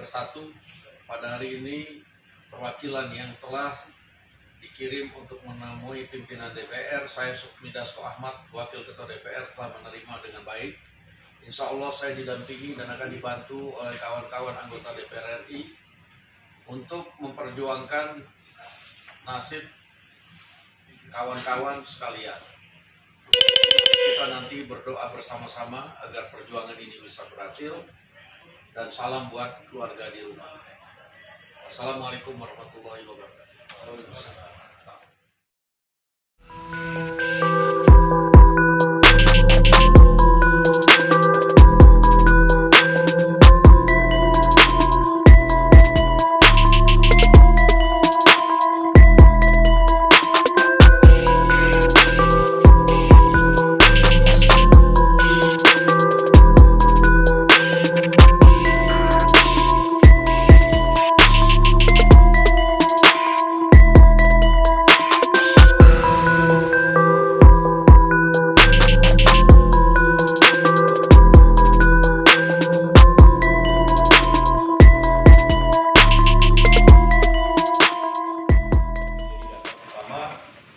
Bersatu. Pada hari ini perwakilan yang telah dikirim untuk menemui pimpinan DPR, saya Sukmi Dasko Ahmad, Wakil Ketua DPR, telah menerima dengan baik. Insya Allah saya didampingi dan akan dibantu oleh kawan-kawan anggota DPR RI untuk memperjuangkan nasib kawan-kawan sekalian. Kita nanti berdoa bersama-sama agar perjuangan ini bisa berhasil, dan salam buat keluarga di rumah. Assalamualaikum warahmatullahi wabarakatuh.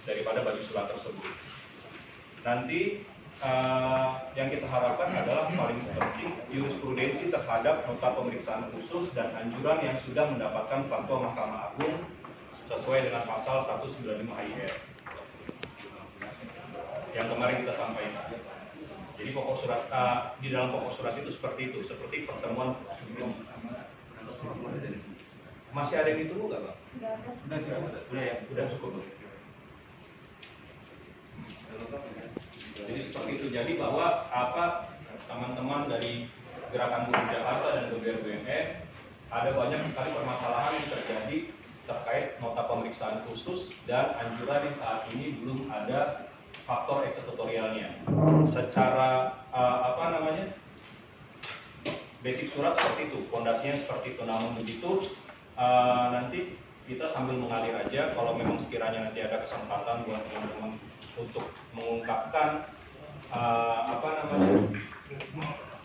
Daripada bagi surat tersebut. Nanti yang kita harapkan adalah paling penting jurisprudensi terhadap nota pemeriksaan khusus dan anjuran yang sudah mendapatkan fatwa Mahkamah Agung sesuai dengan pasal 195 HIR yang kemarin kita sampaikan. Jadi pokok surat di dalam pokok surat itu, seperti pertemuan sebelum. Masih ada yang ditunggu nggak, Bang? Udah cukup. Jadi seperti itu. Jadi bahwa teman-teman dari Gerakan Buruh Jakarta dan BRBNN ada banyak sekali permasalahan yang terjadi terkait nota pemeriksaan khusus dan anjuran yang saat ini belum ada faktor eksekutorialnya. Secara basic surat seperti itu, fondasinya seperti itu. Namun begitu nanti kita sambil mengalir aja. Kalau memang sekiranya nanti ada kesempatan buat teman-teman untuk mengungkapkan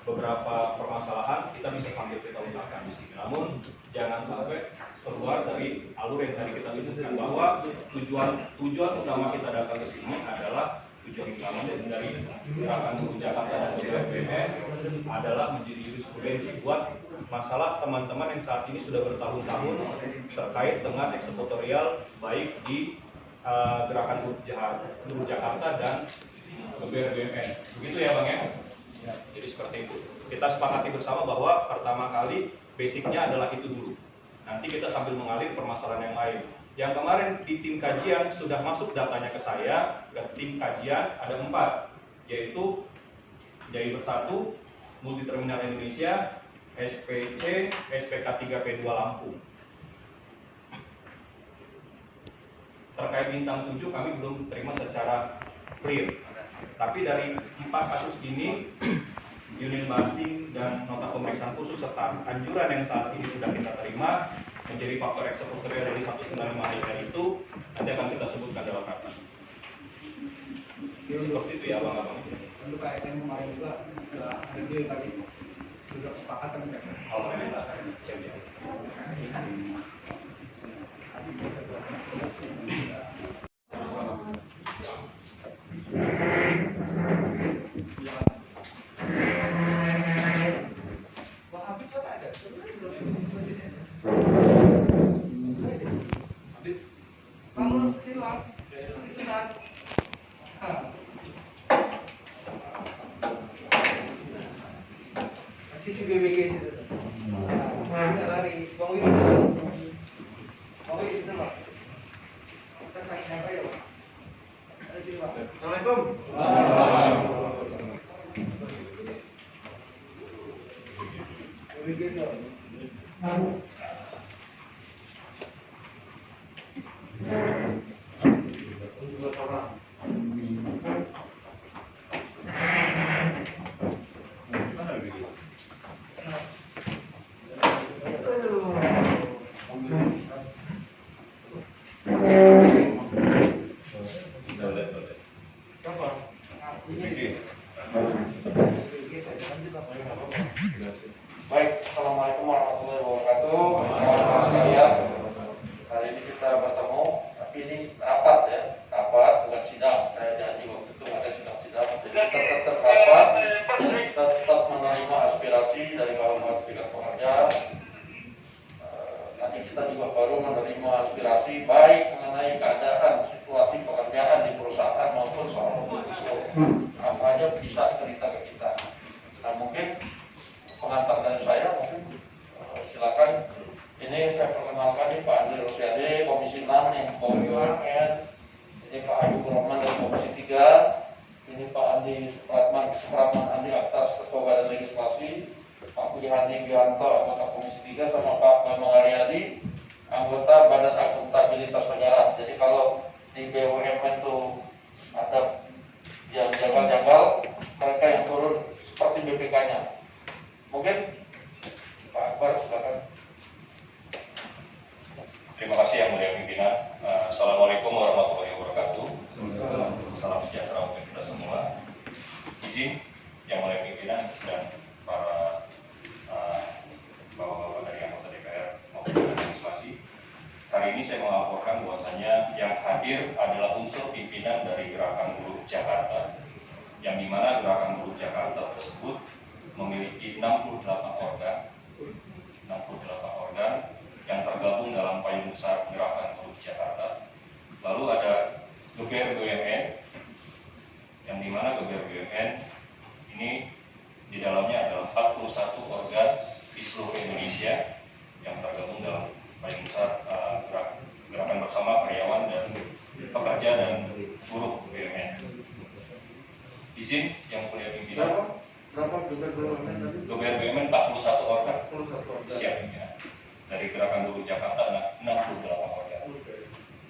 beberapa permasalahan, kita bisa sambil kita ungkapkan di sini. Namun jangan sampai keluar dari alur yang tadi kita sebutkan, bahwa tujuan utama kita datang ke sini adalah tujuan utama dari Gerakan Buruh Jakarta dan BRBNN adalah menjadi jurisprudensi buat masalah teman-teman yang saat ini sudah bertahun-tahun terkait dengan eksekutorial baik di Gerakan Buruh Jakarta dan BRBNN. Begitu ya, Bang ya? Jadi seperti itu. Kita sepakati bersama bahwa pertama kali basicnya adalah itu dulu. Nanti kita sambil mengalir permasalahan yang lain. Yang kemarin di tim kajian sudah masuk datanya ke saya, ke tim kajian ada 4, yaitu JAI Bersatu, Multi Terminal Indonesia, SPC, SPK 3P2 Lampung. Terkait bintang 7 kami belum terima secara clear. Tapi dari 4 kasus ini, unit busting dan nota pemeriksaan khusus serta anjuran yang saat ini sudah kita terima menjadi faktor eksekutorial dari 195 HIR itu nanti akan kita sebutkan dalam rapat. Seperti itu ya, Bang. Untuk KSM kemarin juga hari ini tadi sudah sepakat kan? Alhamdulillah. Siap ya. Sisi BBG itu. Tidak lari, Bang Win. baru menerima aspirasi baik mengenai keadaan situasi pekerjaan di perusahaan maupun soal omnibus law. Apa aja bisa cerita ke kita. Nah mungkin pengantar dari saya mungkin silakan. Ini saya perkenalkan nih Pak Andri Rosiade, Komisi 6 yang BUMN. Ini Pak Habib Rahman dari Komisi 3. Ini Pak Andi Supratman Andi Atas, Ketua Badan Legislasi. Pak Budi Hadi Gianto, anggota Komisi 3, sama Pak Bambang Aryadi, anggota Badan Akuntabilitas Negara. Jadi kalau di BUMN itu ada yang janggal-janggal, mereka yang turun seperti BPK-nya. Mungkin Pak Akbar silakan. Terima kasih yang mulia pimpinan. Assalamualaikum warahmatullahi wabarakatuh. Salam sejahtera untuk kita semua. Izin yang mulia pimpinan dan para bapak-bapak dari anggota DPR maupun legislasi. Hari ini saya melaporkan bahwasanya yang hadir adalah unsur pimpinan dari Gerakan Buruh Jakarta, yang dimana Gerakan Buruh Jakarta tersebut memiliki 68 organ yang tergabung dalam payung besar Gerakan Buruh Jakarta. Lalu ada Geber BUMN, yang dimana Geber BUMN ini di dalamnya adalah 41 organ di seluruh Indonesia yang tergabung dalam payung besar Gerakan Bersama Karyawan dan Pekerja dan Buruh BUMN. Izin yang mulia pimpinan. Berapa Geber BUMN tadi? Geber BUMN 41 organ. 41 organ. Siap pimpinan. Dari Gerakan Buruh Jakarta 68 organ.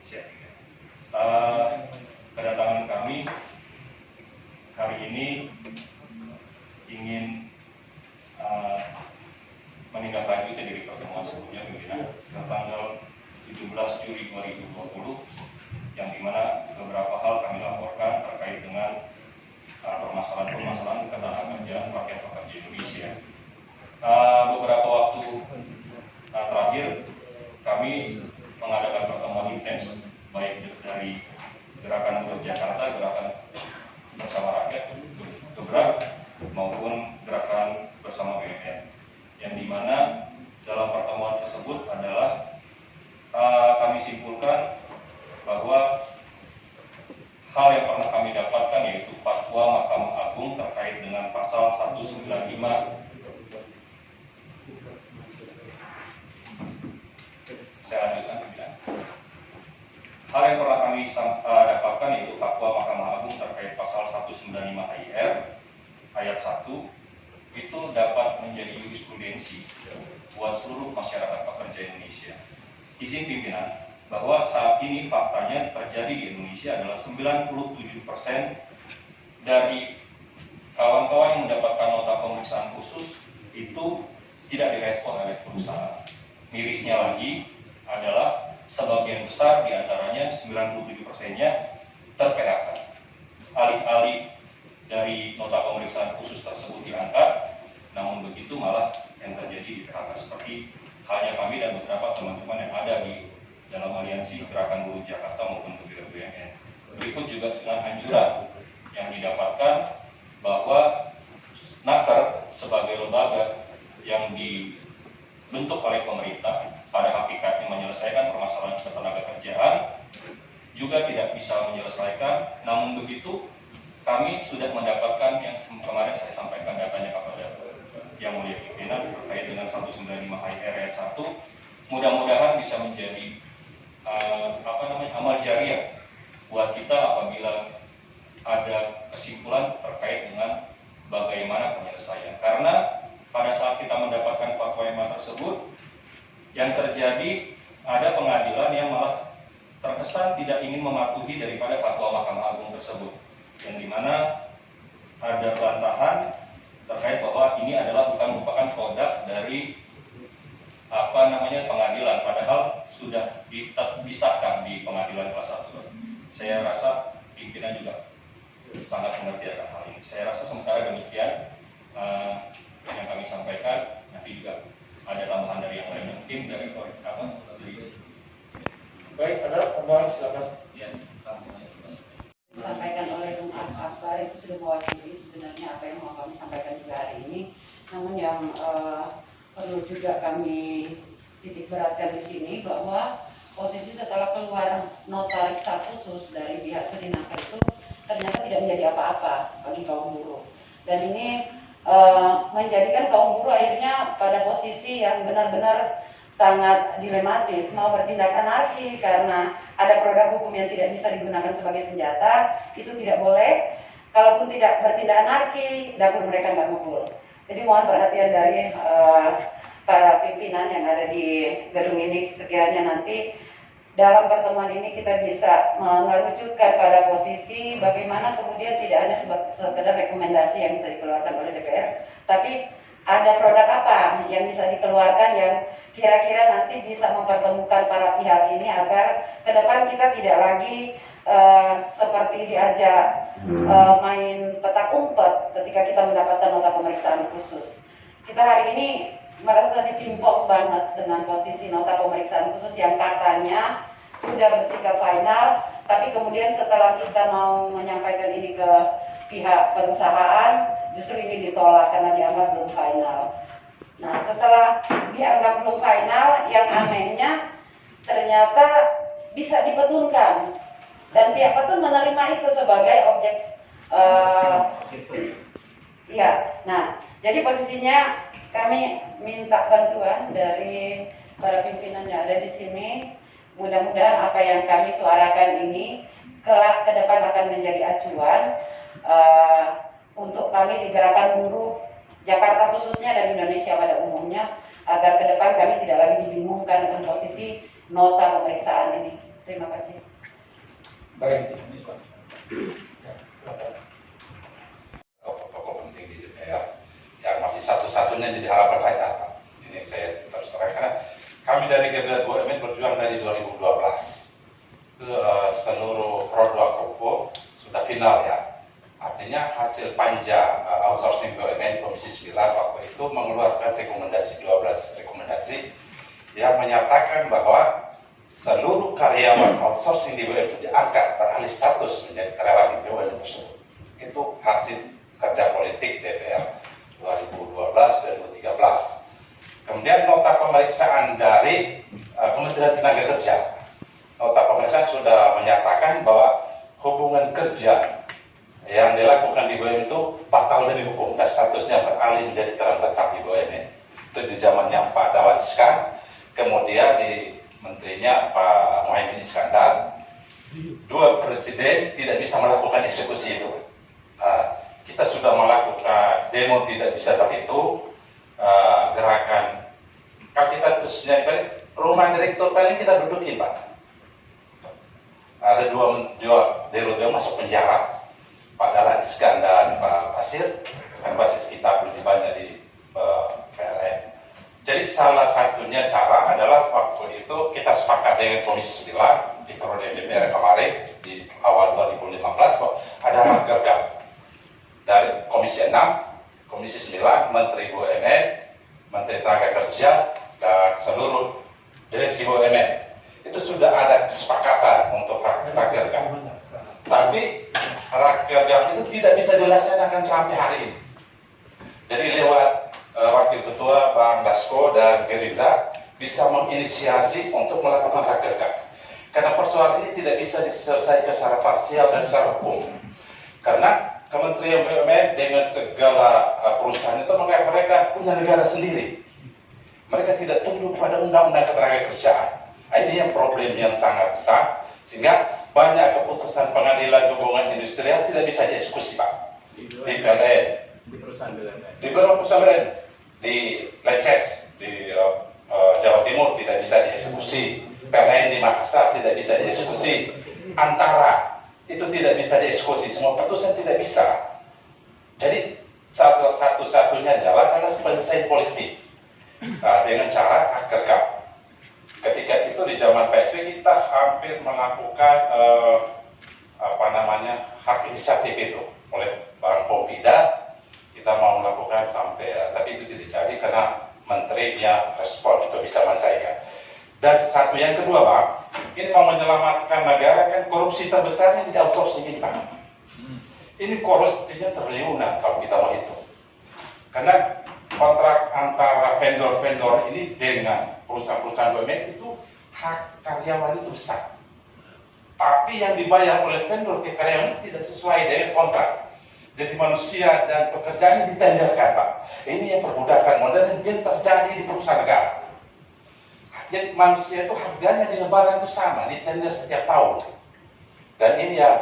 Siap pimpinan. Kedatangan kami hari ini ingin menindaklanjuti dari pertemuan sebelumnya pimpinan tanggal 17 Juli 2020, yang dimana beberapa hal kami laporkan terkait dengan permasalahan-permasalahan ketenagakerjaan rakyat pekerja Indonesia. Beberapa waktu terakhir kami mengadakan pertemuan intens baik dari Gerakan Buruh Jakarta, Gerakan Bersama Rakyat, Gebrak, maupun Gerakan Bersama BUMN, yang dimana dalam pertemuan tersebut adalah kami simpulkan bahwa hal yang pernah kami dapatkan yaitu fatwa Mahkamah Agung terkait dengan pasal 195 saya lanjutkan pimpinan. Hal yang pernah kami dapatkan yaitu fatwa Mahkamah Agung terkait pasal 195 HIR ayat 1 itu dapat menjadi jurisprudensi buat seluruh masyarakat pekerja Indonesia. Izin pimpinan bahwa saat ini faktanya terjadi di Indonesia adalah 97% dari kawan-kawan yang mendapatkan nota pemeriksaan khusus itu tidak direspon oleh perusahaan. Mirisnya lagi adalah sebagian besar diantaranya 97%-nya ter-PHK. Alih-alih dari nota pemeriksaan khusus tersebut diangkat, namun begitu malah yang terjadi di PHK, seperti halnya kami dan beberapa teman-teman yang ada di dalam aliansi Gerakan Buruh Jakarta maupun Geber BUMN. Berikut juga dengan anjuran yang didapatkan bahwa Naker sebagai lembaga yang dibentuk oleh pemerintah pada hakikatnya menyelesaikan permasalahan ketenagakerjaan juga tidak bisa menyelesaikan. Namun begitu kami sudah mendapatkan yang kemarin saya sampaikan datanya kepada yang mulia pimpinan terkait dengan 195 HIR ayat 1. Mudah-mudahan bisa menjadi amal jariah buat kita apabila ada kesimpulan terkait dengan bagaimana penyelesaian. Karena pada saat kita mendapatkan fatwa MA tersebut, yang terjadi ada pengadilan yang malah terkesan tidak ingin mematuhi daripada fatwa Mahkamah Agung tersebut, yang dimana ada bantahan terkait bahwa ini adalah bukan merupakan produk dari pengadilan, padahal sudah disahkan di pengadilan kelas 1. Saya rasa pimpinan juga sangat mengerti akan hal ini. Saya rasa sementara demikian yang kami sampaikan. Nanti juga ada tambahan dari yang lain, tim dari Baik, ada tambahan silakan. Ya, disampaikan oleh Bung Akbar itu sudah mewakili sebenarnya apa yang mau kami sampaikan juga hari ini. Namun yang perlu juga kami titik beratkan di sini bahwa posisi setelah keluar nota riksa khusus dari pihak Sudinaka itu ternyata tidak menjadi apa-apa bagi kaum buruh. Dan ini menjadikan kaum buruh akhirnya pada posisi yang benar-benar sangat dilematis, mau bertindak anarki karena ada produk hukum yang tidak bisa digunakan sebagai senjata, itu tidak boleh. Kalaupun tidak bertindak anarki, dapur mereka nggak ngebul. Jadi mohon perhatian dari para pimpinan yang ada di gedung ini, sekiranya nanti dalam pertemuan ini kita bisa mengerucutkan pada posisi bagaimana kemudian tidak hanya sekedar rekomendasi yang bisa dikeluarkan oleh DPR, tapi ada produk apa yang bisa dikeluarkan yang kira-kira nanti bisa mempertemukan para pihak ini agar ke depan kita tidak lagi seperti diajak main petak umpet ketika kita mendapatkan nota pemeriksaan khusus. Kita hari ini merasa ditimpuk banget dengan posisi nota pemeriksaan khusus yang katanya sudah bersikap final, tapi kemudian setelah kita mau menyampaikan ini ke pihak perusahaan, justru ini ditolak karena dianggap belum final. Nah, setelah dianggap belum final, yang anehnya ternyata bisa dipetulkan dan pihak petun menerima itu sebagai objek. Ya, nah, jadi posisinya kami minta bantuan dari para pimpinan yang ada di sini. Mudah-mudahan apa yang kami suarakan ini kelak ke depan akan menjadi acuan untuk kami di Gerakan Buruh Jakarta khususnya dan Indonesia pada umumnya, agar ke depan kami tidak lagi dibingungkan dengan posisi nota pemeriksaan ini. Terima kasih. Baik, tokoh penting di DPR yang masih satu-satunya jadi harapan rakyat. Ini saya terus terang karena kami dari Gerindra BUMN berjuang dari 2012. Itu seluruh produk Kopo sudah final ya. Artinya hasil panja outsourcing BUMN Komisi 9 waktu itu mengeluarkan rekomendasi 12 rekomendasi yang menyatakan bahwa seluruh karyawan outsourcing di BUMN itu diangkat beralih status menjadi karyawan di BUMN tersebut. Itu hasil kerja politik DPR 2012-2013. Kemudian nota pemeriksaan dari Kementerian Tenaga Kerja. Nota pemeriksaan sudah menyatakan bahwa hubungan kerja yang dilakukan di BUMN itu batal dari hukum dan statusnya beralih menjadi karyawan tetap di BUMN. Itu di zamannya Pak Dahlan Iskan, kemudian di menterinya Pak Muhaimin Iskandar. Dua presiden tidak bisa melakukan eksekusi itu. Kita sudah melakukan demo tidak bisa terhitung, gerakan kapital khususnya rumah direktur paling kita dudukin Pak. Ada dua direktur yang masuk penjara, Pak Dahlan Iskan dan Pak Basir, kan basis kita lebih banyak di PLN. Jadi salah satunya cara adalah waktu itu kita sepakat dengan Komisi 9 di periode DPR kemarin di awal 2015 bahwa ada rakerda dari Komisi 6, Komisi 9, Menteri BUMN, Menteri Tenaga Kerja, dan seluruh direksi BUMN. Itu sudah ada kesepakatan untuk rakerda. Tapi rakerda itu tidak bisa dilaksanakan sampai hari ini. Jadi lewat Wakil Ketua Bang Dasko dan Gerindra bisa menginisiasi untuk melakukan rakerda. Karena persoalan ini tidak bisa diselesaikan secara parsial dan secara hukum. Karena Kementerian BUMN dengan segala perusahaan itu mereka punya negara sendiri. Mereka tidak tunduk pada undang-undang ketenagakerjaan. Ini yang problem yang sangat besar, sehingga banyak keputusan pengadilan hubungan industrial tidak bisa dieksekusi Pak. Di PLN, di perusahaan BUMN, di Leces, di Jawa Timur tidak bisa dieksekusi, PLN di Makassar tidak bisa dieksekusi, Antara itu tidak bisa dieksekusi, semua putusan tidak bisa. Jadi satu-satunya jalan adalah penyelesaian politik dengan cara rakerda. Ketika itu di zaman PSB kita hampir melakukan hak inisiatif itu oleh Bang Pompida, kita mau melakukan sampai tapi itu tidak jadi karena menterinya respon itu bisa menyelesaikan. Dan satu yang kedua Bang, ini mau menyelamatkan negara kan korupsi terbesarnya di outsourcing ini Bang. Ini korupsinya triliunan kalau kita mau hitung. Karena kontrak antara vendor-vendor ini dengan perusahaan-perusahaan BUMN itu hak karyawan itu besar. Tapi yang dibayar oleh vendor ke karyawan itu tidak sesuai dengan kontrak. Jadi manusia dan pekerjaan ditenderkan, Pak. Ini yang perbudakan modern yang terjadi di perusahaan negara. Jadi manusia itu harganya dengan barang itu sama, ditender setiap tahun. Dan ini yang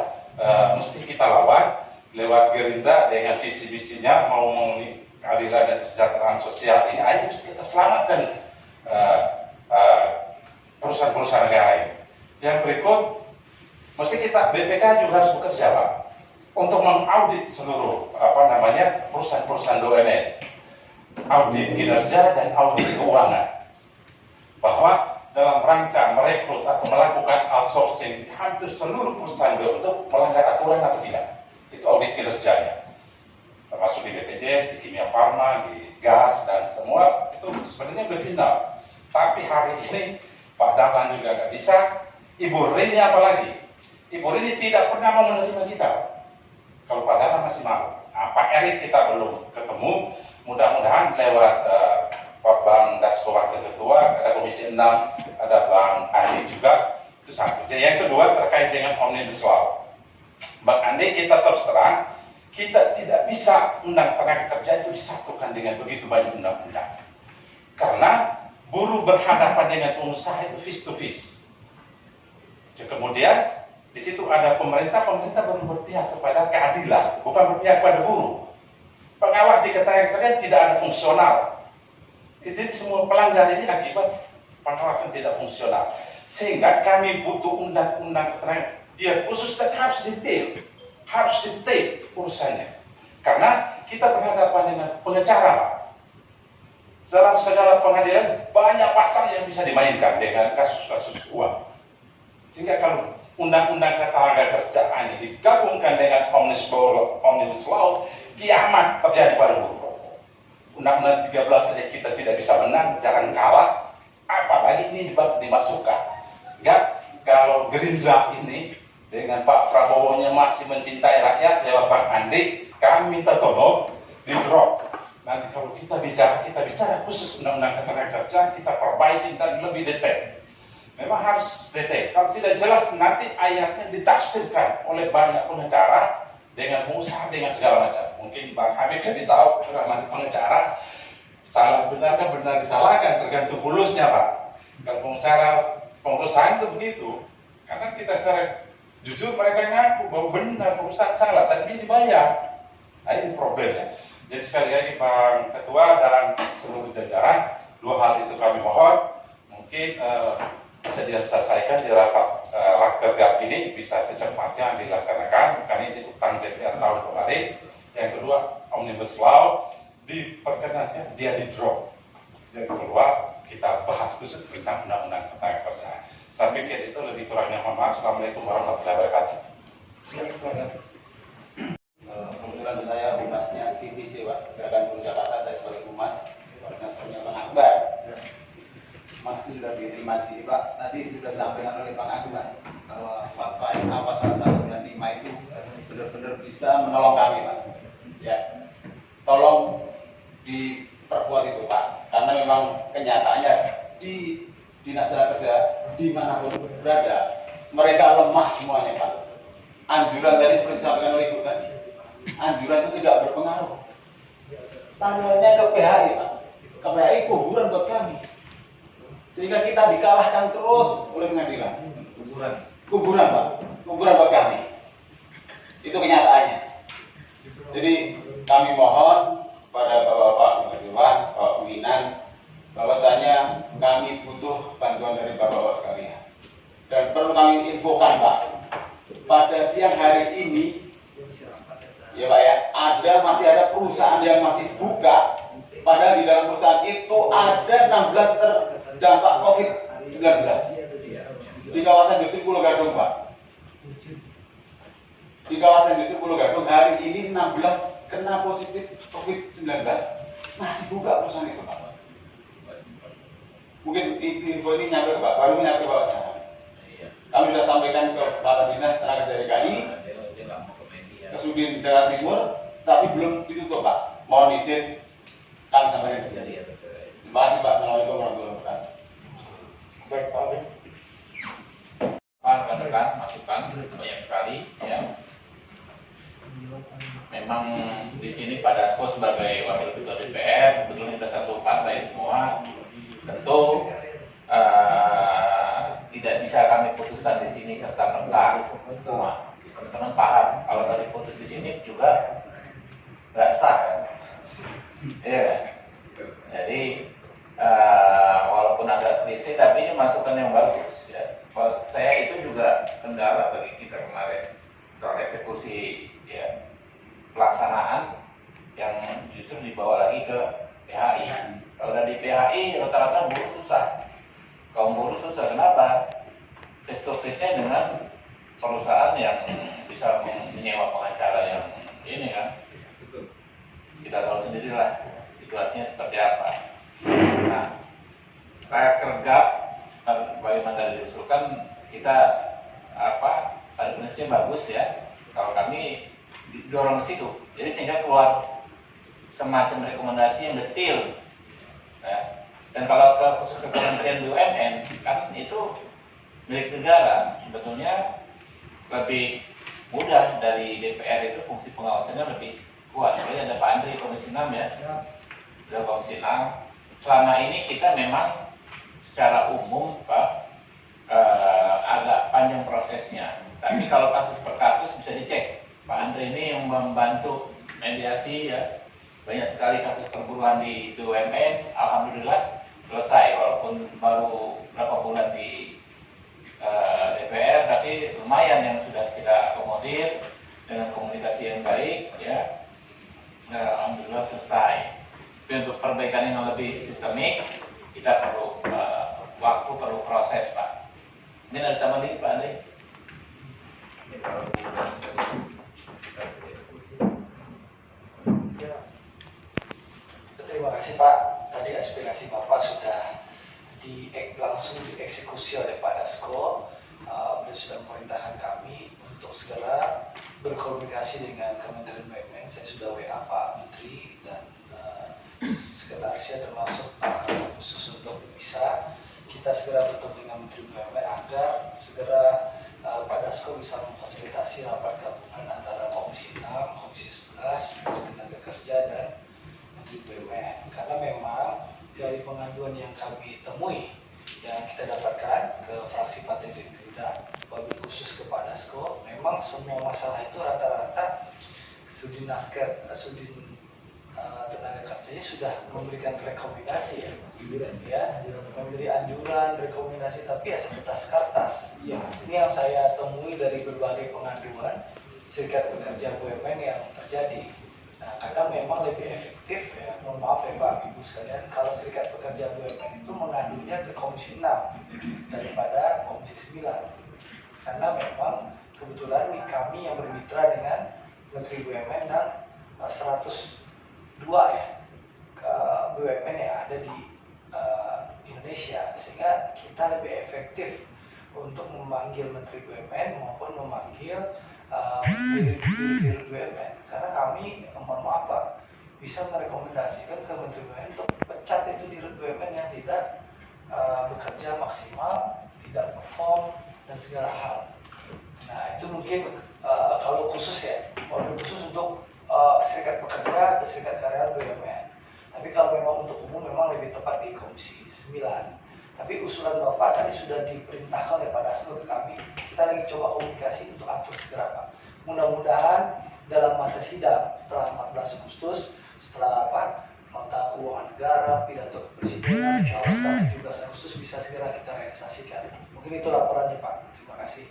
mesti kita lawan lewat Gerindra dengan visi-visinya mau memenuhi keadilan dan kesejahteraan sosial ini. Ayo kita selamatkan perusahaan-perusahaan negara ini. Yang berikut, mesti kita BPK juga harus bekerja, Pak, untuk mengaudit seluruh perusahaan-perusahaan BUMN, audit kinerja dan audit keuangan, bahwa dalam rangka merekrut atau melakukan outsourcing hampir seluruh perusahaan BUMN itu melanggar aturan atau tidak, itu audit kinerjanya, termasuk di BPJS, di Kimia Farma, di gas dan semua itu sebenarnya udah final. Tapi hari ini Pak Dahlan juga nggak bisa, Ibu Rini apalagi. Ibu Rini tidak pernah mau menerima kita. Kalau Pak Dahlan masih mau. Nah, Pak Erik kita belum ketemu. Mudah-mudahan lewat Pak Bang Dasko Wakil Ketua, ada Komisi 6, ada Bang Andi juga. Itu satu. Jadi yang kedua terkait dengan Omnibus Law. Bang Andi, kita terus terang, kita tidak bisa undang tenaga kerja itu disatukan dengan begitu banyak undang-undang. Karena buruh berhadapan dengan pengusaha itu face to face. Kemudian di situ ada pemerintah baru berpihak kepada keadilan, bukan berpihak pada buruh. Pengawas di ketenagakerjaan tidak ada fungsional. Itu semua pelanggar ini akibat pengawasan tidak fungsional. Sehingga kami butuh undang-undang ketenagakerjaan dia khusus dan harus detail urusannya. Karena kita berhadapan dengan pengacara, Pak. Dalam segala pengadilan banyak pasal yang bisa dimainkan dengan kasus-kasus uang. Sehingga kalau undang-undang ketenagakerjaan ini digabungkan dengan Omnibus Law, kiamat terjadi pada buruh. Undang-undang 13 saja kita tidak bisa menang, jangan kalah, apalagi ini dimasukkan. Sehingga kalau Gerindra ini dengan Pak Prabowo-nya masih mencintai rakyat lewat Bang Andi, kami minta tolong di drop. Nanti kalau kita bicara khusus undang-undang ketenagakerjaan, kita perbaiki dan lebih detail. Memang harus detail. Kalau tidak jelas nanti ayatnya ditafsirkan oleh banyak pengacara dengan pengusaha dengan segala macam. Mungkin Bang Hamid kan tahu karena pengacara salah benarkah benar disalahkan tergantung fulusnya, Pak. Kalau pengusaha itu begitu, karena kita secara jujur mereka ngaku bahwa benar perusahaan salah, tapi dia dibayar. Nah ini problemnya. Jadi sekali lagi Bang Ketua dan seluruh jajaran, dua hal itu kami mohon, mungkin bisa diselesaikan di raker GAP ini bisa secepatnya dilaksanakan, karena ini utang DPR tahun kemarin. Yang kedua, Omnibus Law diperkenankan dia di drop. Jadi keluar kita bahas khusus tentang undang-undang ketenagakerjaan. Saya pikir itu lebih kurangnya, mohon maaf. Assalamualaikum warahmatullahi wabarakatuh. Kebetulan saya humasnya GBJ, Pak, Gerakan Buruh Jakarta. Saya sebagai humas punya Bang Akbar. Masih sudah diterima sih, Pak. Tadi sudah disampaikan oleh Bang Akbar bahwa fatwa pasal 195 itu benar-benar bisa menolong kami, Pak. Ya, tolong diperkuat itu, Pak. Karena memang kenyataannya di Dinas Tenaga Kerja dimanapun berada, mereka lemah semuanya, Pak. Anjuran tadi seperti disampaikan oleh Ibu tadi, anjuran itu tidak berpengaruh. Tanyanya ke PHI, Pak. Ke PHI kuburan buat kami. Sehingga kita dikalahkan terus oleh pengadilan. Kuburan, Pak. Kuburan buat kami. Itu kenyataannya. Jadi kami mohon pada Bapak-Bapak Dewan, Bapak Pimpinan, bahwasanya kami butuh bantuan dari Bapak-Bapak sekalian. Dan perlu kami infokan, Pak, pada siang hari ini, ya Pak ya, masih ada perusahaan yang masih buka, padahal di dalam perusahaan itu ada 16 terdampak COVID-19 di kawasan industri Pulau Gadung, Pak. Di kawasan industri Pulau Gadung hari ini 16 kena positif COVID-19, masih buka perusahaan itu, Pak. Mungkin info ini nyampe ke Pak, baru nyampe ke Pak sekarang. Kami sudah sampaikan ke Kepala Dinas Tenaga Kerja DKI, ke Sudin Jawa Timur, tapi belum ditutup, Pak. Mohon izin kami sampaikan di sini. Terima kasih, Pak. Assalamualaikum warahmatullahi wabarakatuh. Baik Pak Amin. Rekan-rekan masukan banyak sekali ya. Memang di sini Pak Dasko sebagai Wakil Ketua DPR, sebetulnya kita satu partai semua, tentu tidak bisa kami putuskan di sini serta merta semua. Teman-teman paham kalau tadi putus di sini juga nggak sah. Ya. Jadi walaupun agak klise, tapi ini masukan yang bagus. Ya. Saya itu juga kendala bagi kita kemarin soal eksekusi ya, pelaksanaan yang justru dibawa lagi ke PHI. Kalau dari PHI rata-rata buruh susah, kaum buruh susah. Kenapa? Face to face-nya dengan perusahaan yang bisa menyewa pengacara yang ini kan. Kita tahu sendirilah situasinya seperti apa. Nah, rakyat kerja bagaimana dari diusulkan kita tadi prinsipnya bagus ya. Kalau kami dorong ke situ, jadi sehingga keluar semacam rekomendasi yang detail. Ya. Dan kalau khusus ke Kementerian BUMN kan itu milik negara, sebetulnya lebih mudah. Dari DPR itu fungsi pengawasannya lebih kuat. Jadi ada Pak Andri Komisi 6 ya. Ada Komisi 6. Selama ini kita memang secara umum Pak agak panjang prosesnya. Tapi kalau kasus per kasus bisa dicek. Pak Andri ini yang membantu mediasi ya. Banyak sekali kasus perburuan di BUMN, alhamdulillah selesai walaupun baru berapa bulan di DPR, tapi lumayan yang sudah kita akomodir dengan komunikasi yang baik ya. Alhamdulillah selesai. Tapi untuk perbaikan yang lebih sistemik kita perlu waktu, perlu proses Pak. Ini ada tambahan lagi Pak Andri? Terima kasih Pak. Tadi aspirasi Bapak sudah langsung dieksekusi oleh Pak Dasko. Beliau sudah memerintahkan kami untuk segera berkomunikasi dengan Kementerian BUMN. Saya sudah WA Pak Menteri dan sekretarisnya termasuk Pak khusus untuk bisa kita segera bertemu dengan Menteri BUMN agar segera Pak Dasko bisa memfasilitasi rapat gabungan antara Komisi 6, Komisi 11, Menteri Tenaga Kerja dan Menteri BUMN. Karena memang dari pengaduan yang kami temui, yang kita dapatkan ke fraksi Partai Gerindra, wabil khusus ke Pak Dasko, memang semua masalah itu rata-rata Sudin Tenaga Kerjanya sudah memberikan rekomendasi ya, memberi anjuran, rekomendasi, tapi ya sebatas kertas. Ini yang saya temui dari berbagai pengaduan serikat pekerja BUMN yang terjadi. Nah, karena memang lebih efektif ya, mohon maaf ya Pak Ibu sekalian, kalau serikat pekerja BUMN itu mengadunya ke Komisi 6 daripada Komisi 9. Karena memang kebetulan kami yang bermitra dengan Menteri BUMN dan 102 ya ke BUMN yang ada di Indonesia, sehingga kita lebih efektif untuk memanggil Menteri BUMN maupun memanggil Dirut BUMN, karena kami mohon maaf Pak bisa merekomendasikan ke Menteri BUMN untuk pecat itu Dirut BUMN yang tidak bekerja maksimal, tidak perform dan segala hal. Nah itu mungkin kalau khusus ya, mobil khusus untuk serikat pekerja atau serikat karyawan BUMN. Tapi kalau memang untuk umum memang lebih tepat di Komisi 9. Tapi usulan Bapak tadi sudah diperintahkan oleh Pak Dasko ke kami. Kita lagi coba komunikasi untuk atur segera Pak. Mudah-mudahan dalam masa sidang setelah 14 Agustus, setelah nota keuangan negara, pidato kepresidenan, insya Allah setelah 17 Agustus bisa segera kita realisasikan. Mungkin itu laporannya Pak. Terima kasih.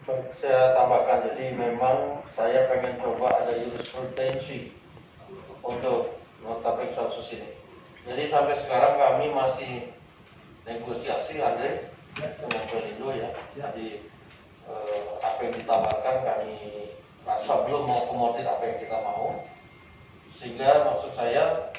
Baik, saya tambahkan, jadi memang saya pengen coba ada jurisprudensi untuk nota periksa khusus ini. Jadi sampai sekarang kami masih negosiasi Andre dengan Pelindo ya. Jadi apa yang ditawarkan kami rasa belum mengakomodir apa yang kita mau. Sehingga maksud saya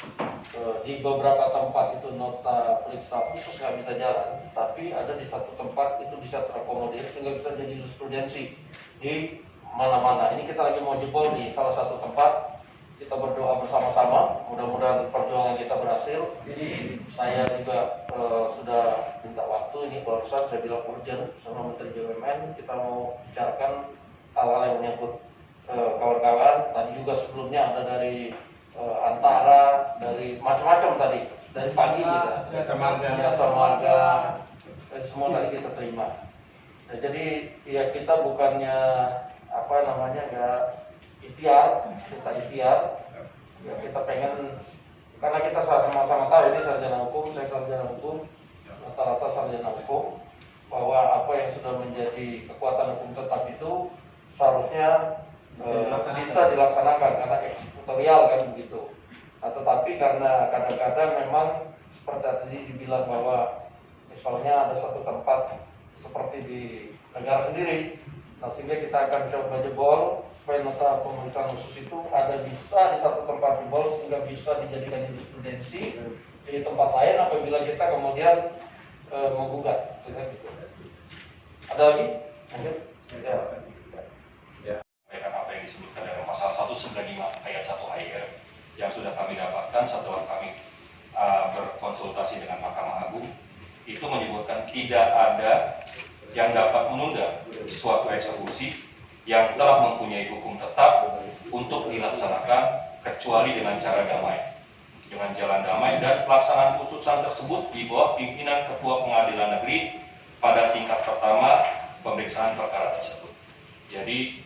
di beberapa tempat itu nota periksa khusus nggak bisa jalan, tapi ada di satu tempat itu bisa terakomodir sehingga bisa jadi jurisprudensi di mana-mana. Ini kita lagi mau jebol di salah satu tempat kita berdoa bersama-sama, mudah-mudahan perjuangan kita berhasil. Saya juga sudah minta waktu, ini barusan saya bilang urgent sama Menteri BUMN, kita mau bicarakan hal-hal yang menyangkut kawan-kawan. Tadi juga sebelumnya ada dari Antara, dari macam-macam tadi, dari pagi kita, jasa marga, semua tadi kita terima. Nah, jadi ya kita bukannya nggak ikhtiar, kita ikhtiar, ya kita pengen, karena kita sama-sama tahu ini sarjana hukum, saya sarjana hukum, rata-rata sarjana hukum, bahwa apa yang sudah menjadi kekuatan hukum tetap itu seharusnya bisa dilaksanakan karena eksekutorial kan begitu. Nah, tetapi karena kadang-kadang memang seperti tadi dibilang bahwa misalnya ada satu tempat seperti di negara sendiri, nah sehingga kita akan coba jebol supaya nota pemeriksaan khusus itu ada bisa di satu tempat jebol sehingga bisa dijadikan jurisprudensi di tempat lain apabila kita kemudian menggugat, gitu. Ada lagi? Lanjut. Apa yang disebutkan dalam pasal 195 ayat 1 AIR yang sudah kami dapatkan setelah kami berkonsultasi dengan Mahkamah Agung, itu menyebutkan tidak ada yang dapat menunda suatu eksekusi yang telah mempunyai hukum tetap untuk dilaksanakan kecuali dengan cara damai, dengan jalan damai, dan pelaksanaan putusan tersebut di bawah pimpinan Ketua Pengadilan Negeri pada tingkat pertama pemeriksaan perkara tersebut. Jadi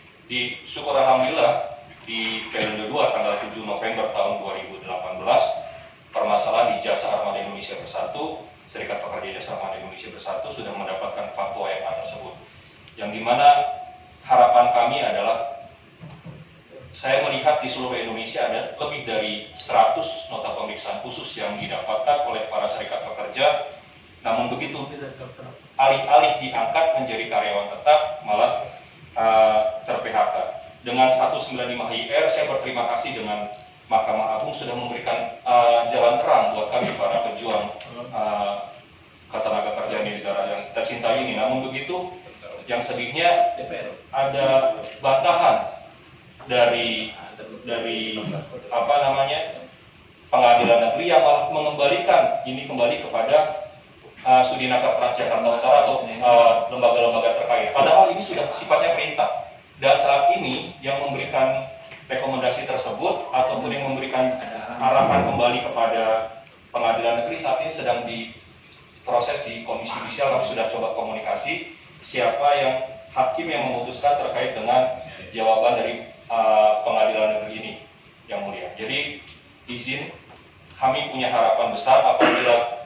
syukur alhamdulillah di periode 2 tanggal 7 November tahun 2018 permasalahan di Jasa Armada Indonesia Bersatu, Serikat Pekerja Jasa Armada Indonesia Bersatu sudah mendapatkan fatwa MA tersebut, yang dimana harapan kami adalah, saya melihat di seluruh Indonesia ada lebih dari 100 nota pemeriksaan khusus yang didapatkan oleh para serikat pekerja, namun begitu alih-alih diangkat menjadi karyawan tetap malah ter-PHK. Dengan 195 IR, saya berterima kasih dengan Mahkamah Agung sudah memberikan jalan terang buat kami para pejuang ketenaga kerjaan di negara yang kita cintai ini. Namun begitu, yang sedihnya ada bantahan dari pengadilan negeri yang malah mengembalikan ini kembali kepada Sudinaker Transjakarta Utara atau lembaga-lembaga terkait. Padahal ini sudah sifatnya perintah. Dan saat ini yang memberikan rekomendasi tersebut ataupun yang memberikan arahan kembali kepada pengadilan negeri saat ini sedang diproses di Komisi Judisial. Kami sudah coba komunikasi siapa yang hakim yang memutuskan terkait dengan jawaban dari pengadilan negeri ini, yang mulia. Jadi izin, kami punya harapan besar apabila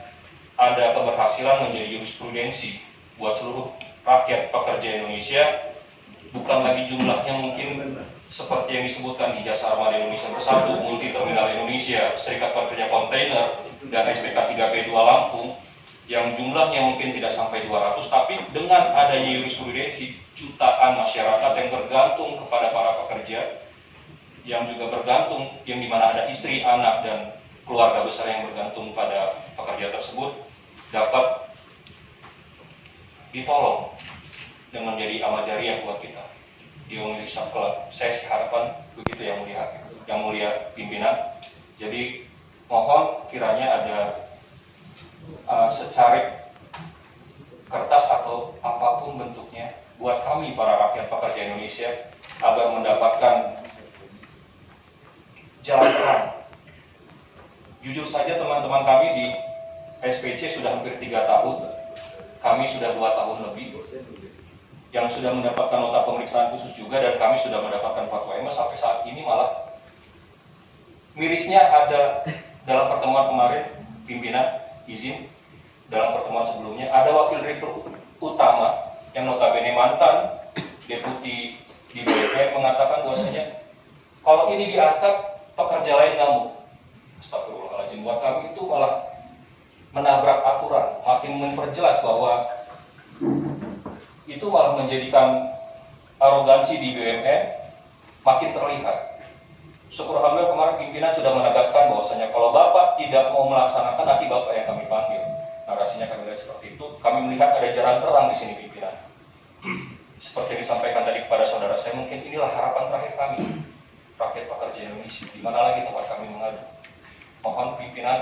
ada keberhasilan menjadi jurisprudensi buat seluruh rakyat pekerja Indonesia, bukan lagi jumlahnya mungkin seperti yang disebutkan di Jasa Armada Indonesia Bersatu, Multi Terminal Indonesia, Serikat Pekerja Kontainer, dan SPK 3P2 Lampung, yang jumlahnya mungkin tidak sampai 200, tapi dengan adanya jurisprudensi, jutaan masyarakat yang bergantung kepada para pekerja, yang juga bergantung, yang dimana ada istri, anak, dan keluarga besar yang bergantung pada pekerja tersebut, dapat ditolong dan menjadi amal jariah buat kita di Umum Hisab Club. Saya harapan begitu yang mulia pimpinan. Jadi mohon kiranya ada secarik kertas atau apapun bentuknya buat kami para rakyat pekerja Indonesia agar mendapatkan jalan terang. Jujur saja teman-teman kami di SPC sudah hampir 3 tahun, kami sudah 2 tahun lebih yang sudah mendapatkan nota pemeriksaan khusus juga, dan kami sudah mendapatkan fatwa MA. Sampai saat ini malah mirisnya ada dalam pertemuan kemarin, pimpinan izin, dalam pertemuan sebelumnya ada wakil direktur utama yang notabene mantan deputi di BUMN mengatakan bahwasanya kalau ini diangkat pekerja lain ngamuk. Astagfirullahaladzim, buat kami itu malah menabrak aturan, makin memperjelas bahwa itu malah menjadikan arogansi di BUMN makin terlihat. Syukur alhamdulillah kemarin pimpinan sudah menegaskan bahwasanya kalau Bapak tidak mau melaksanakan, nanti Bapak yang kami panggil. Narasinya kami lihat seperti itu. Kami melihat ada jalan terang di sini pimpinan. Seperti yang disampaikan tadi kepada saudara saya, mungkin inilah harapan terakhir kami. rakyat pekerja Indonesia. Di mana lagi tempat kami mengadu? Mohon pimpinan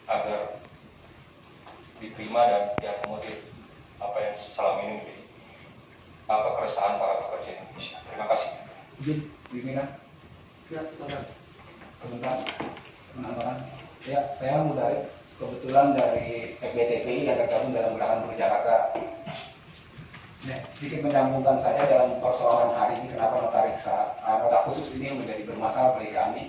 agar diterima dan diakomodir apa yang selama ini menjadi keresahan para pekerja Indonesia. Terima kasih. Izin, pimpinan. Ya, silakan. Sebentar, teman-teman. Ya, saya Mudarik, kebetulan dari FBTPI yang tergabung dalam Gerakan Buruh Jakarta. Nah, sedikit menyambungkan saja dalam persoalan hari ini kenapa nota khusus ini menjadi bermasalah bagi kami.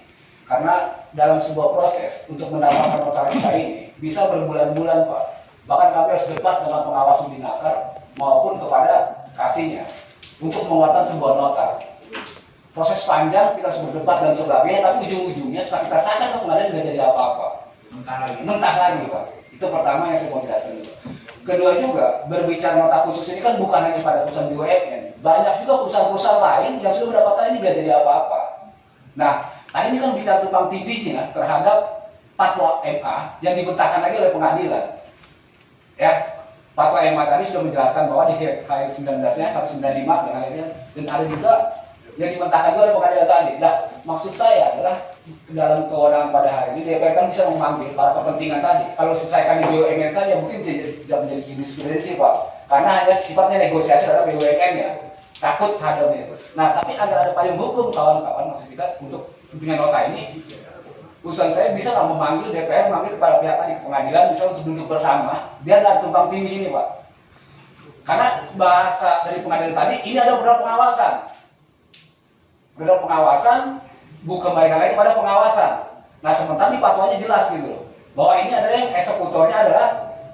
Karena dalam sebuah proses untuk mendapatkan nota ini bisa berbulan-bulan, Pak. Bahkan kami harus debat dengan pengawas Udinakar maupun kepada kasihnya untuk mengeluarkan sebuah nota. Proses panjang, kita harus berdebat dan sebagainya, tapi ujung-ujungnya setelah kita sadar ke pengadilan tidak jadi apa-apa. Mentah lagi, Pak. Itu pertama yang saya mau jelaskan dulu. Kedua juga, berbicara nota khusus ini kan bukan hanya pada perusahaan BUMN. Banyak juga perusahaan-perusahaan lain yang sudah mendapatkan ini tidak jadi apa-apa. Nah, tadi ini kan bicara tentang TBC terhadap fatwa MA yang dibentangkan lagi oleh pengadilan. Ya, fatwa MA tadi sudah menjelaskan bahwa di HL 19-nya 195 dan ada juga yang dibentangkan juga oleh pengadilan tadi. Nah, maksud saya adalah dalam kewenangan pada hari ini DPR kan bisa memanggil para kepentingan tadi. Kalau selesaikan di BUMN saja mungkin tidak menjadi jurisprudensi, Pak. Karena hanya sifatnya negosiasi adalah BUMN ya. Takut hadapnya. Nah, tapi agar ada payung hukum kawan-kawan maksud kita untuk pimpinan nota ini, urusan saya bisa nggak memanggil DPR, memanggil kepada pihak tadi pengadilan bisa untuk duduk bersama biar nggak tumpang tindih ini, Pak. Karena bahasa dari pengadilan tadi ini ada beberapa pengawasan. Beberapa pengawasan kembalikan lagi pada pengawasan. Nah, sementara di fatwanya jelas gitu loh, bahwa ini adalah yang eksekutornya adalah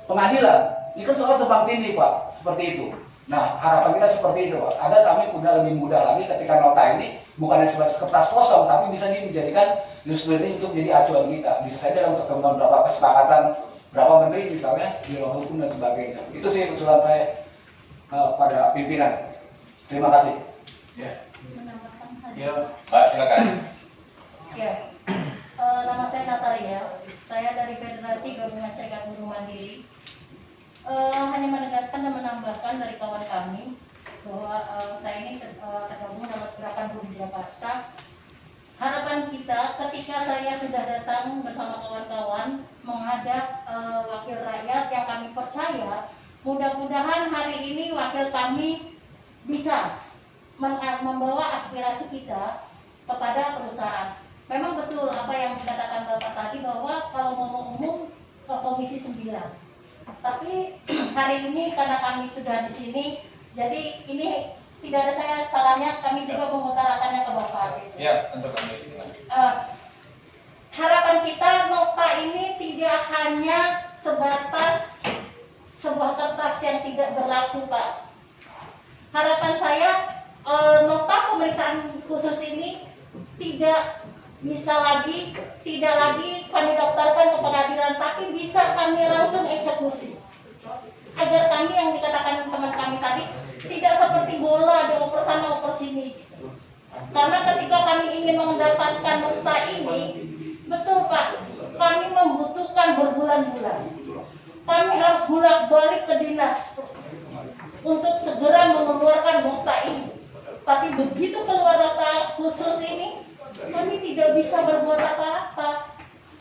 pengadilan. Ini kan soal tumpang tindih, Pak, seperti itu. Nah, harapan kita seperti itu, Pak. Agar kami punya lebih mudah lagi ketika nota ini bukannya sebatas kertas kosong, tapi bisa dijadikan jurisprudensi untuk jadi acuan kita. Bisa saja dalam pertemuan berapa kesepakatan, berapa menteri misalnya, biro hukum dan sebagainya. Itu sih usulan saya pada pimpinan. Terima kasih. Ya, Mbak, silakan. Ya, nama saya Natalia. Saya dari Federasi Gabungan Serikat Buruh Mandiri. Hanya menegaskan dan menambahkan dari kawan kami bahwa saya ini tergabung dalam Gerakan Buruh Jakarta. Harapan kita ketika saya sudah datang bersama kawan-kawan menghadap wakil rakyat yang kami percaya, mudah-mudahan hari ini wakil kami bisa membawa aspirasi kita kepada perusahaan. Memang betul apa yang dikatakan Bapak tadi bahwa kalau ngomong umum Komisi 9. Tapi hari ini karena kami sudah di sini, jadi ini tidak ada saya salahnya kami juga mengutarakannya ke Bapak. Ya, tentu kami. Harapan kita nota ini tidak hanya sebatas sebuah kertas yang tidak berlaku, Pak. Harapan saya nota pemeriksaan khusus ini tidak lagi kami daftarkan ke pengadilan, tapi bisa kami langsung eksekusi. Agar kami yang dikatakan teman kami tadi tidak seperti bola dioper sana oper sini. Karena ketika kami ingin mendapatkan nota ini, betul Pak, kami membutuhkan berbulan-bulan. Kami harus bolak-balik ke dinas untuk segera mengeluarkan nota ini. Tapi begitu keluar nota khusus ini, kami tidak bisa berbuat apa-apa,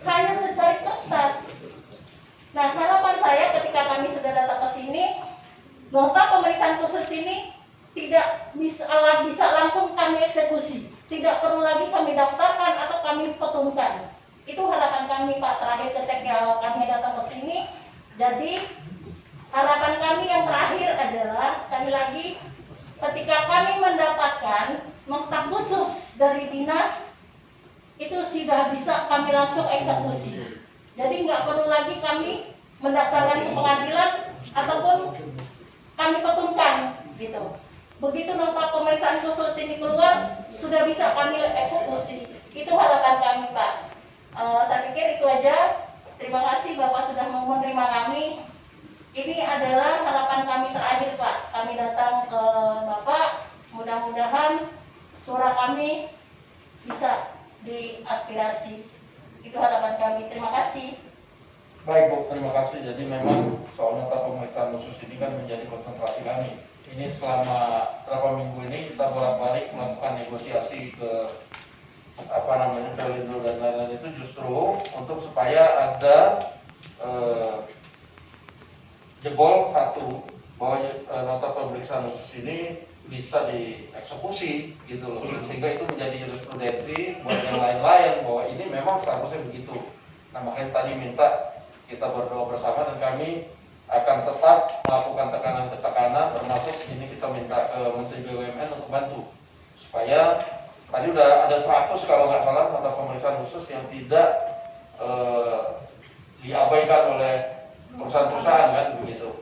hanya secari kertas. Nah, harapan saya ketika kami sudah datang ke sini, nota pemeriksaan khusus ini tidak bisa langsung kami eksekusi, tidak perlu lagi kami daftarkan atau kami petunkan. Itu harapan kami, Pak, terakhir ketika kami datang ke sini. Jadi harapan kami yang terakhir adalah sekali lagi, ketika kami mendapatkan nota khusus dari dinas, itu sudah bisa kami langsung eksekusi. Jadi nggak perlu lagi kami mendaftarkan ke pengadilan ataupun kami petunkan gitu. Begitu nota pemeriksaan khusus ini keluar, sudah bisa kami eksekusi. Itu harapan kami, Pak. Saya pikir itu aja. Terima kasih Bapak sudah mau menerima kami. Ini adalah harapan kami terakhir, Pak. Kami datang ke Bapak, mudah-mudahan suara kami bisa diaspirasi. Itu harapan kami. Terima kasih. Baik Bu, terima kasih. Jadi memang soal nota pemeriksaan khusus ini kan menjadi konsentrasi kami. Ini selama berapa minggu ini kita bolak-balik melakukan negosiasi ke pelindung dan lain-lain itu justru untuk supaya ada jebol satu bahwa nota pemeriksaan khusus ini bisa dieksekusi gitu loh, sehingga itu menjadi jurisprudensi buat yang lain-lain bahwa ini memang seharusnya begitu. Nah makanya tadi minta kita berdoa bersama dan kami akan tetap melakukan tekanan-tekanan, termasuk ini kita minta ke Menteri BUMN untuk bantu supaya tadi udah ada 100 kalau nggak salah nota pemeriksaan khusus yang tidak diabaikan oleh perusahaan-perusahaan kan begitu.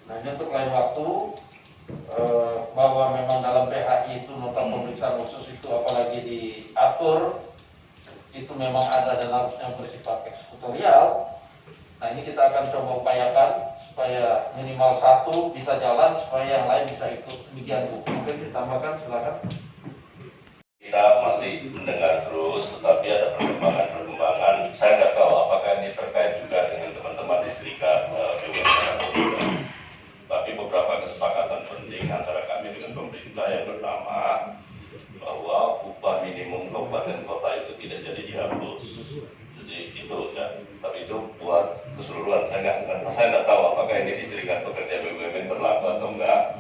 Nah ini untuk lain waktu bahwa memang dalam PHI itu nota pemeriksaan khusus itu apalagi diatur itu memang ada dan harusnya bersifat eksekutorial. Nah ini kita akan coba upayakan supaya minimal 1 bisa jalan supaya yang lain bisa ikut. Demikian Bu. Mungkin ditambahkan silakan. Kita masih mendengar terus, tetapi ada perkembangan-perkembangan. Saya nggak tahu apakah ini terkait juga dengan teman-teman di Serikat BUMN atau tidak. Tapi beberapa kesepakatan penting antara kami dengan pemerintah yang pertama bahwa upah minimum kabupaten kota itu tidak jadi dihapus. Jadi itu ya. Tapi itu buat keseluruhan. Saya nggak tahu apakah ini di Serikat Pekerja BUMN berlaku atau enggak.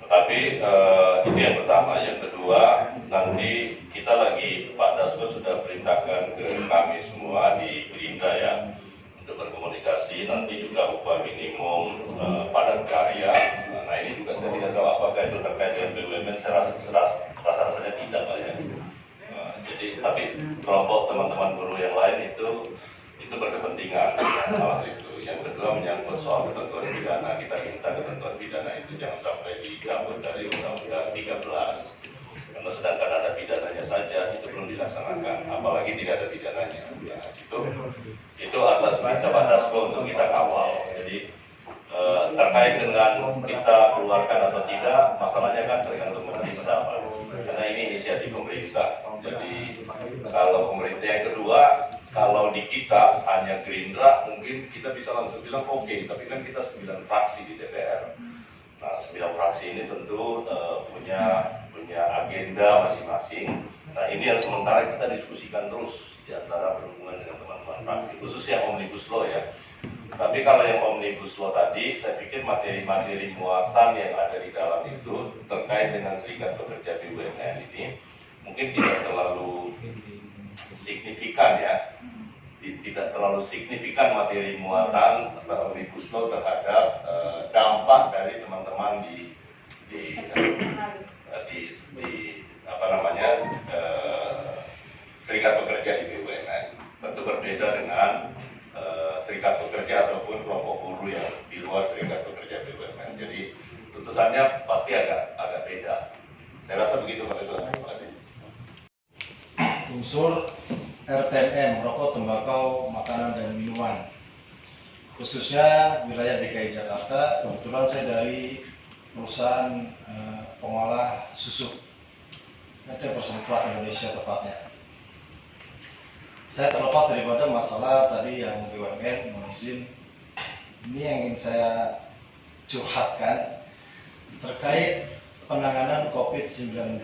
Tetapi itu yang pertama. Yang kedua, nanti kita lagi Pak Dasko sudah perintahkan ke kami semua di Gerindra ya untuk berkomunikasi. Nanti juga upah minimum padat karya. Nah ini juga saya tidak tahu apakah itu terkait dengan BUMN. Saya rasanya tidak Pak ya. Jadi tapi kelompok teman-teman buruh yang lain itu berkepentingan hal itu. Yang kedua menyangkut soal ketentuan pidana. Kita minta ketentuan pidana itu jangan sampai dicabut dari Undang-Undang 13. Karena sedangkan ada pidananya saja itu belum dilaksanakan, apalagi tidak ada pidananya. Nah, itu atas perintah Pak Dasko untuk kita kawal. Jadi terkait dengan kita keluarkan atau tidak, masalahnya kan tergantung pemerintah, Pak. Karena ini inisiatif pemerintah. Jadi kalau pemerintah yang kedua, kalau di kita hanya Gerindra, mungkin kita bisa langsung bilang oke, tapi kan kita 9 fraksi di DPR. Nah, 9 fraksi ini tentu punya agenda masing-masing. Nah, ini yang sementara kita diskusikan terus di antara berhubungan dengan teman-teman fraksi, khusus yang Omnibus Law ya. Tapi kalau yang Omnibus Law tadi, saya pikir materi-materi muatan yang ada di dalam itu terkait dengan Serikat Pekerja BUMN ini mungkin tidak terlalu signifikan ya. Tidak terlalu signifikan materi muatan Omnibus Law terhadap dampak dari teman-teman di Serikat Pekerja di BUMN. Tentu berbeda dengan Serikat Pekerja ataupun kelompok buruh yang di luar Serikat Pekerja BUMN. Jadi tuntutannya pasti agak beda. Saya rasa begitu Pak Ketua. Terima kasih. Unsur RTM, rokok, tembakau, makanan dan minuman, khususnya wilayah DKI Jakarta. Kebetulan saya dari perusahaan pengolah susu PT Persemprat Indonesia tepatnya. Saya terlepas daripada masalah tadi yang BUMN mengizin, ini yang ingin saya curhatkan terkait penanganan COVID-19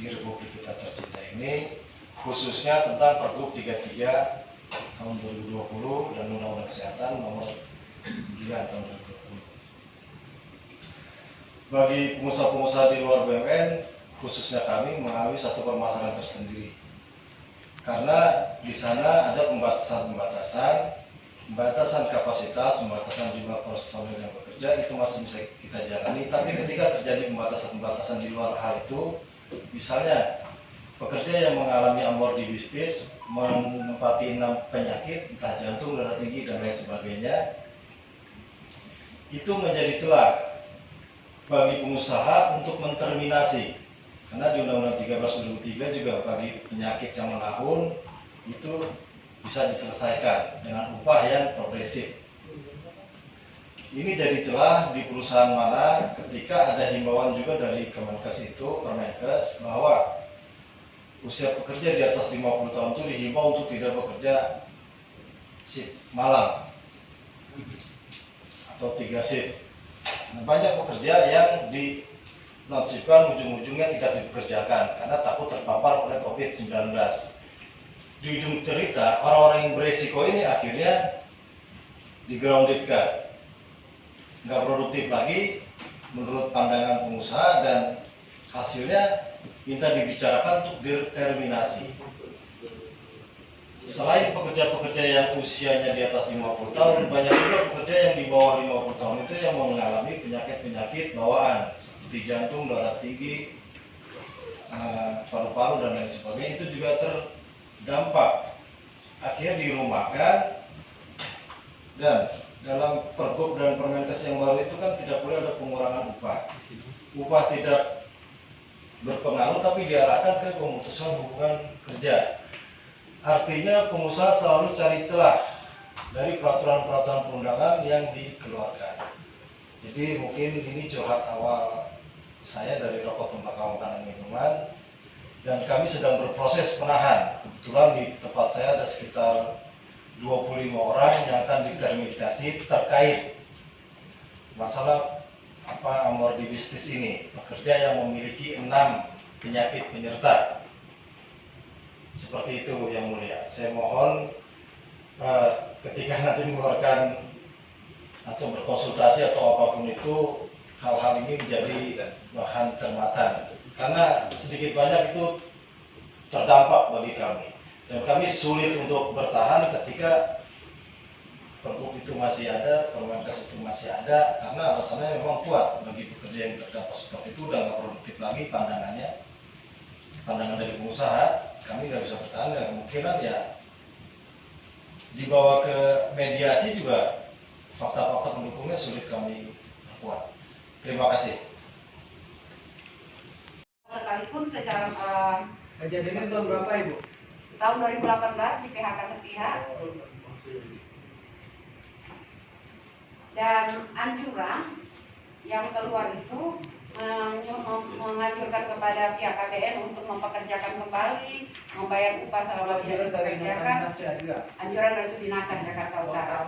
di Republik kita tercinta ini, khususnya tentang Pergub 33 tahun 2020 dan Undang-Undang Kesehatan nomor 9 tahun 2020. Bagi pengusaha-pengusaha di luar BUMN, khususnya kami mengalami satu permasalahan tersendiri. Karena di sana ada pembatasan kapasitas, pembatasan jumlah personil yang bekerja, itu masih bisa kita jalani. Tapi ketika terjadi pembatasan di luar hal itu, misalnya pekerja yang mengalami amor di bisnis, menempati 6 penyakit, entah jantung, darah tinggi, dan lain sebagainya, itu menjadi celah bagi pengusaha untuk menterminasi. Karena di Undang-Undang 13/2003 juga bagi penyakit yang menahun itu bisa diselesaikan dengan upah yang progresif. Ini jadi celah di perusahaan mana ketika ada himbauan juga dari Kemenkes itu, Permenkes, bahwa usia pekerja di atas 50 tahun itu dihimbau untuk tidak bekerja shift malam atau 3 shift. Nah, banyak pekerja yang nonsipkan ujung-ujungnya tidak dipekerjakan karena takut terpapar oleh COVID-19. Di ujung cerita, orang-orang yang beresiko ini akhirnya di-groundedkan, nggak produktif lagi menurut pandangan pengusaha, dan hasilnya minta dibicarakan untuk determinasi. Selain pekerja-pekerja yang usianya di atas 50 tahun, banyak juga pekerja yang di bawah 50 tahun itu yang mengalami penyakit-penyakit bawaan seperti jantung, darah tinggi, paru-paru dan lain sebagainya, itu juga terdampak. Akhirnya dirumahkan, dan dalam Pergub dan Permenkes yang baru itu kan tidak boleh ada pengurangan upah. Upah tidak berpengaruh tapi diarahkan ke pemutusan hubungan kerja. Artinya pengusaha selalu cari celah dari peraturan-peraturan perundangan yang dikeluarkan. Jadi mungkin ini curhat awal saya dari Rokok Tembakau Makanan Minuman, dan kami sedang berproses penahan. Kebetulan di tempat saya ada sekitar 25 orang yang akan diterminologi terkait masalah amor di bisnis ini, pekerja yang memiliki 6 penyakit penyerta. Seperti itu yang mulia. Saya mohon ketika nanti mengeluarkan atau berkonsultasi atau apapun itu, hal-hal ini menjadi bahan cermatan. Karena sedikit banyak itu terdampak bagi kami. Dan kami sulit untuk bertahan ketika Pergub itu masih ada, Permenkes itu masih ada, karena alasannya memang kuat. Bagi pekerja yang terdampak seperti itu udah nggak produktif lagi pandangannya. Pandangan dari pengusaha, kami nggak bisa bertahan, dan kemungkinan ya dibawa ke mediasi juga fakta-fakta pendukungnya sulit kami perkuat. Terima kasih. Sekalipun secara Kejadiannya tahun berapa Ibu? tahun 2018 di PHK sepihak, dan anjuran yang keluar itu menganjurkan kepada pihak KBN untuk mempekerjakan kembali, membayar upah selama tidak dipekerjakan. Anjuran dari Sudinaker Jakarta Utara.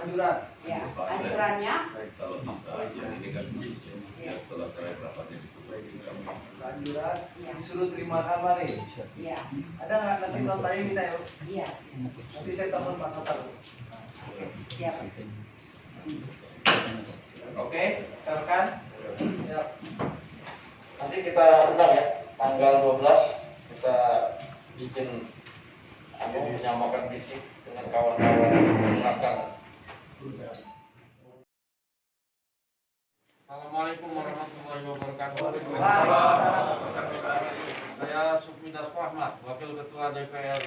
Anjuran. Ya, anjurannya. Anjuran disuruh terima kembali. Iya. Ada nggak nanti notanya minta ya? Iya. Nanti saya telepon Pak Satar. Iya. Oke, rekan. Ya. Nanti kita undang ya, tanggal 12 kita bikin menyamakan visi dengan kawan-kawan rekan. Assalamualaikum warahmatullahi wabarakatuh. Saya Sufmidas Ahmad, Wakil Ketua DPR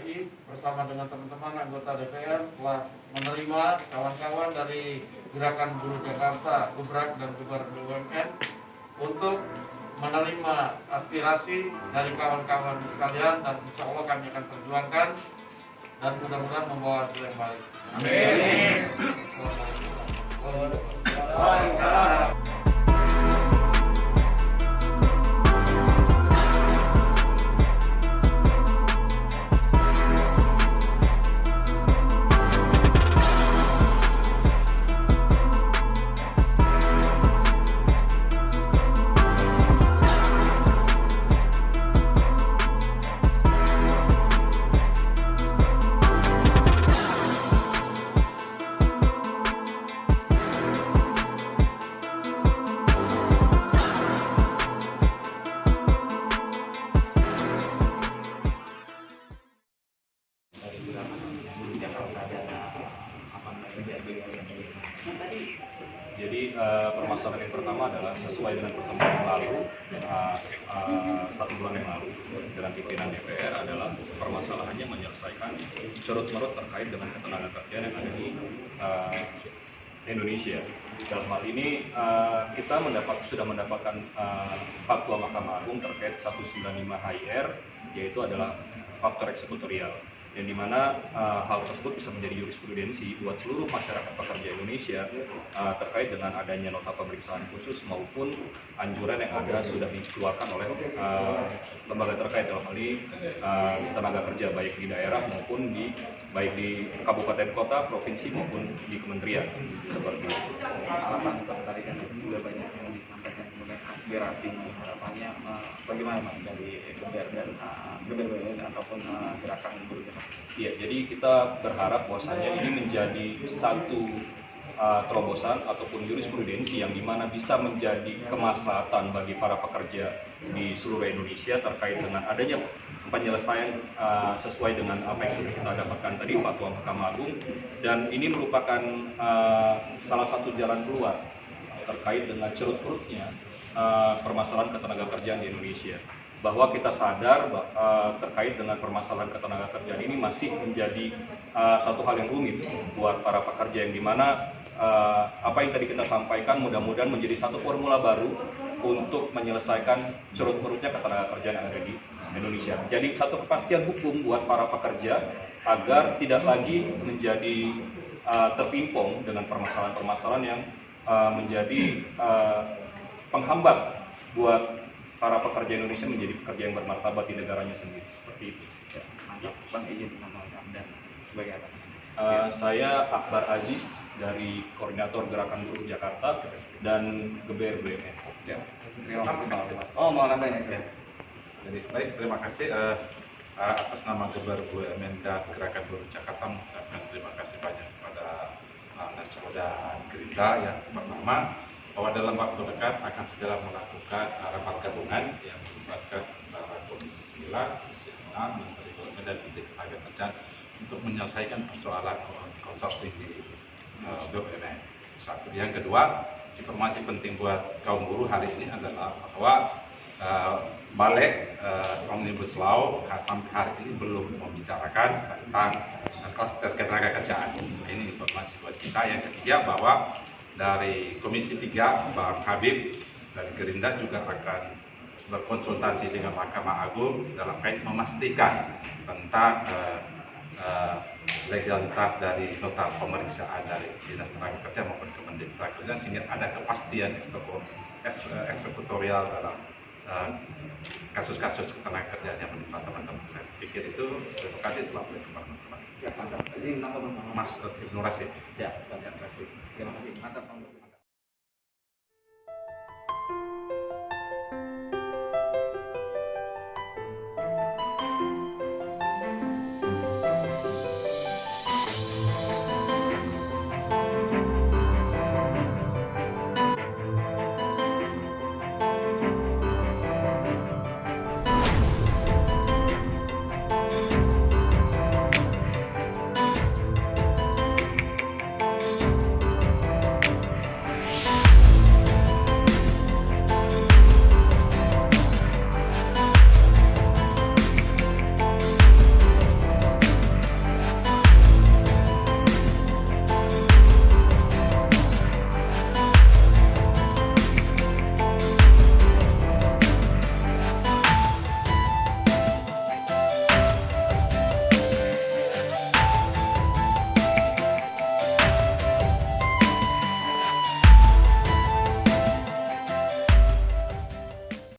RI, bersama dengan teman-teman anggota DPR telah menerima kawan-kawan dari Gerakan Buruh Jakarta, Gebrak dan Gebar BUMN untuk menerima aspirasi dari kawan-kawan sekalian, dan insya Allah kami akan perjuangkan dan mudah-mudahan membawa hasil yang baik. Amin. Jadi permasalahan yang pertama adalah sesuai dengan pertemuan yang lalu, 1 bulan yang lalu dengan pimpinan DPR, adalah permasalahannya menyelesaikan cerut-merut terkait dengan ketenaga kerjaan yang ada di Indonesia. Dalam hal ini kita sudah mendapatkan fatwa Mahkamah Agung terkait 195 HIR, yaitu adalah faktor eksekutorial. yang dimana hal tersebut bisa menjadi jurisprudensi buat seluruh masyarakat pekerja Indonesia terkait dengan adanya nota pemeriksaan khusus maupun anjuran yang ada sudah dikeluarkan oleh lembaga terkait, dalam hal ini tenaga kerja baik di daerah maupun baik di kabupaten kota, provinsi maupun di kementerian, seperti itu. Harapan tadi kan juga banyak yang disampaikan, kemudian aspirasi harapannya bagaimana Pak dari GBR dan GBR ataupun gerakan buruh? Iya, jadi kita berharap bahwasanya ini menjadi satu terobosan ataupun jurisprudensi yang dimana bisa menjadi kemaslahatan bagi para pekerja di seluruh Indonesia terkait dengan adanya penyelesaian sesuai dengan apa yang sudah kita dapatkan tadi fatwa Mahkamah Agung, dan ini merupakan salah satu jalan keluar terkait dengan cerut-cerutnya permasalahan ketenagakerjaan di Indonesia, bahwa kita sadar terkait dengan permasalahan ketenagakerjaan ini masih menjadi satu hal yang rumit buat para pekerja, yang dimana apa yang tadi kita sampaikan mudah-mudahan menjadi satu formula baru untuk menyelesaikan cerut-cerutnya ketenagakerjaan yang ada di Indonesia. Jadi satu kepastian hukum buat para pekerja agar tidak lagi menjadi terpimpong dengan permasalahan-permasalahan yang menjadi penghambat buat para pekerja Indonesia menjadi pekerja yang bermartabat di negaranya sendiri, seperti itu. Mantap, Bang, izin menambahkan dan sebagai apa? Saya Akbar Aziz dari Koordinator Gerakan Buruh Jakarta dan GBR BUMN. Ya. Terima kasih Bang. Oh, mau nambahin ya? Jadi baik, terima kasih atas nama GBR BUMN dan Gerakan Buruh Jakarta, mengucapkan terima kasih banyak kepada Nasco dan Gerindra yang pertama bahwa dalam waktu dekat akan segera melakukan rapat gabungan yang melibatkan para Komisi 9, Komisi 6, Menteri BUMN dan Menteri Ketenagakerjaan untuk menyelesaikan persoalan konsorsium di BUMN. Satu. Yang kedua, informasi penting buat kaum buruh hari ini adalah bahwa Balik Omnibus Law sampai hari ini belum membicarakan tentang klaster ketenagakerjaan. Ini informasi buat kita. Yang ketiga, bahwa dari Komisi 3, Bang Habib dari Gerindra juga akan berkonsultasi dengan Mahkamah Agung dalam kait memastikan tentang legalitas dari nota pemeriksaan dari Dinas Tenaga Kerja maupun Kementerian Tenaga Kerja, sehingga ada kepastian eksekutorial dalam kasus-kasus ketenaga kerjaan yang menimpa teman-teman. Saya pikir itu. Terima kasih. Assalamualaikum warahmatullahi wabarakatuh. Siap, mantap. Ini nama Bang Mas Ibnu Rasid. Siap, terima kasih. Terima kasih. Mantap.